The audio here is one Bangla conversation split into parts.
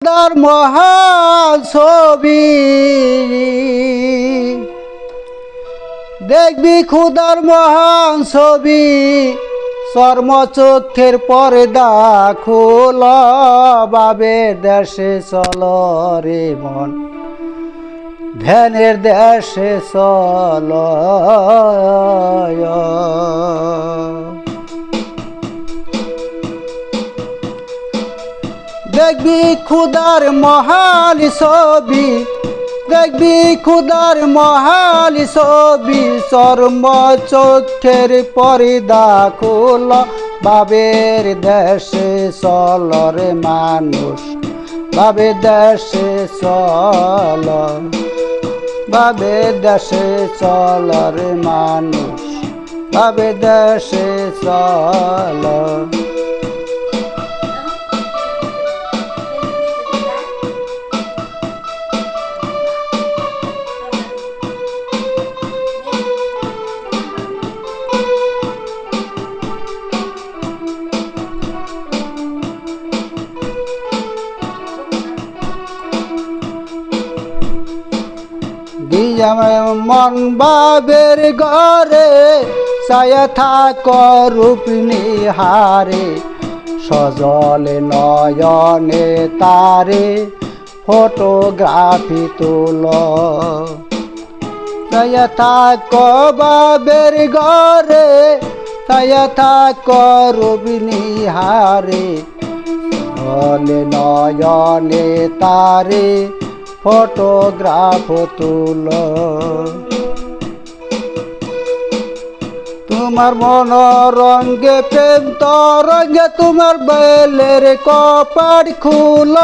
তার মহান ছবি দেখবি খুদার মহান ছবি চর্মচক্ষের পর্দা খোল বাবের দেশে চল রে মন ধ্যানের দেশে চল দেখবি খুদার মহান ছবি দেখবি খুদার মহান ছবি চর্ম চক্ষের পর্দা খোল বাবের দেশে চল রে মানুষ বাবের দেশে চল বাবের দেশে চল রে মানুষ বাবের দেশে চল মন বাবের ঘরে ছায়া থাক রূপ নিহারে সজলে নয়নে তারে ফটোগ্রাফি তোল ছায়া থাক বাবের ঘরে ছায়া থাক রূপ নিহারে সজলে নয়নে তারে ফটোগ্রাফ তুল তোমার মন রঙ্গে প্রেম তরঙ্গে তোমার বেলের কপাট খুল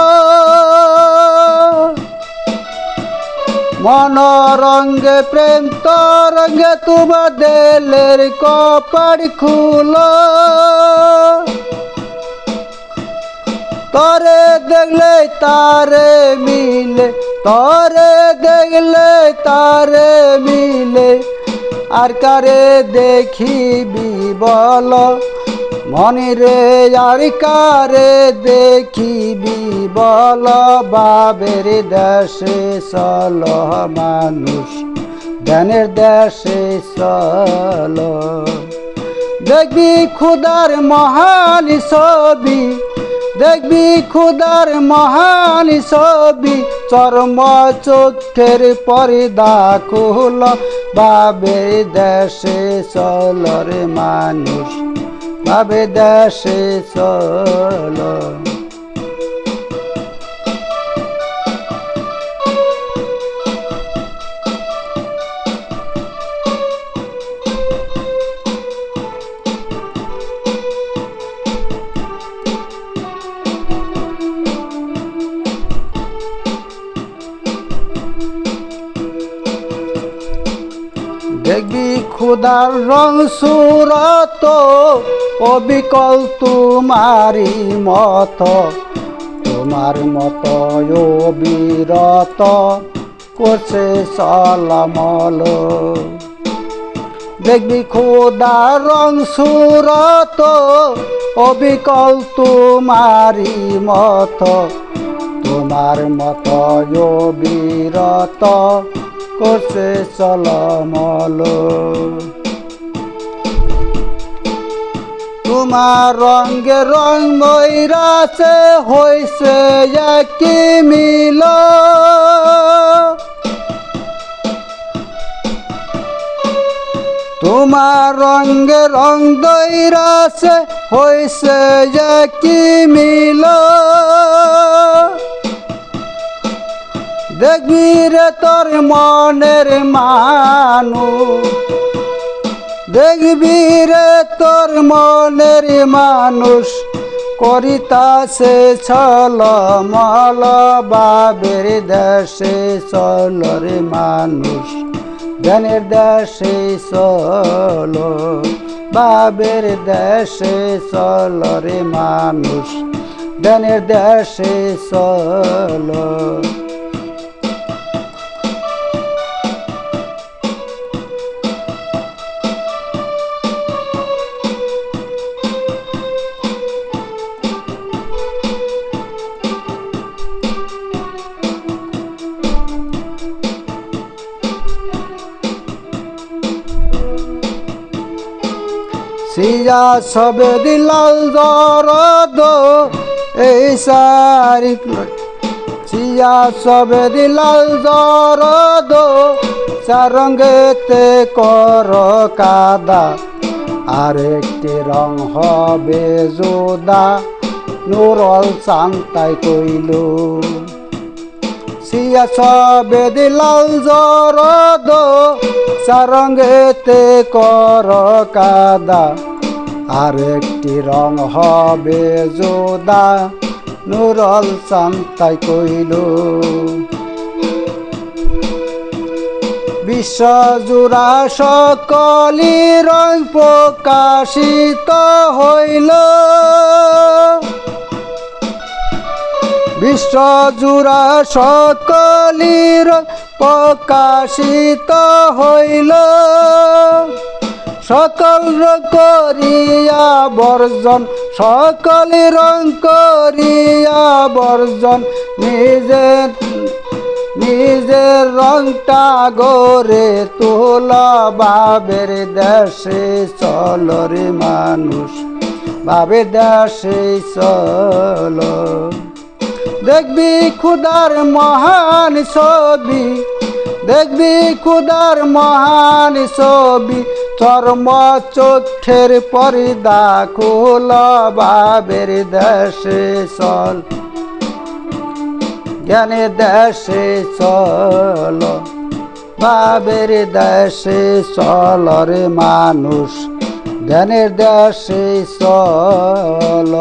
মন রঙ্গে প্রেম তরঙ্গে তোমার দেলের কপাট খুল তরে দেখলে তারে মিলে তরে দেখলে তারে মিলে আর কারে দেখিবি বল মনে রে আর কারে দেখিবি বল বাবের দেশে চল মানুষ ধ্যানের দেশে চল দেখবি খুদার মহান ছবি দেখবি খুদার মহান ছবি চর্ম চক্ষের পর্দা খোল বাবের দেশে চল রে মানুষ বাবের দেশে চল দেখবি খুদার রং সুরত অবিকল তোমারি মত তোমার মত অবিরত করছে চলামল দেখবি খুদার রং সুরত অবিকল তোমারি মত তোমার মত অবিরত করছে চলমল তোমার রঙে রং ময়রাছে হইছে একই মিল তোমার রঙে রং দইরাছে হইছে একই মিল দেখবি রে তোর মনের মানুষ দেখবি রে তোর মনের মানুষ করিতাছে ছলমল বাবের দেশে চল রে মানুষ ধ্যানের দেশে চল বাবের দেশে চল রে মানুষ ধ্যানের দেশে চল সিয়া সবে দিলাল জরদ এই সারি সিয়া সবে দিলাল জরদ সারঙ্গেতে কর কাদা আরেকটি রং হবে জোদা নুরল চান্তাই কইল সিয়া সবে দিলাল জরদ সারঙ্গেতে কর কাদা আরেকটি রং হবে জোদা নুরল চান্তাই কইল বিশ্বজুড়া সকলি রং প্রকাশিত হইল বিশ্বজুড়া সকলি রং প্রকাশিত হইল সকল রং করিয়া বর্জন সকল রং করিয়া বর্জন নিজের রংটা গড়ে তোল বাবের দেশে চল রে মানুষ বাবের দেশে চল দেখবি খুদার মহান ছবি দেখবি খুদার মহান ছবি চর্ম চোখের পর্দা খোল বাবের দেশে চল জ্ঞানের দেশে চল বাবের দেশে চল রে মানুষ জ্ঞানের দেশে চল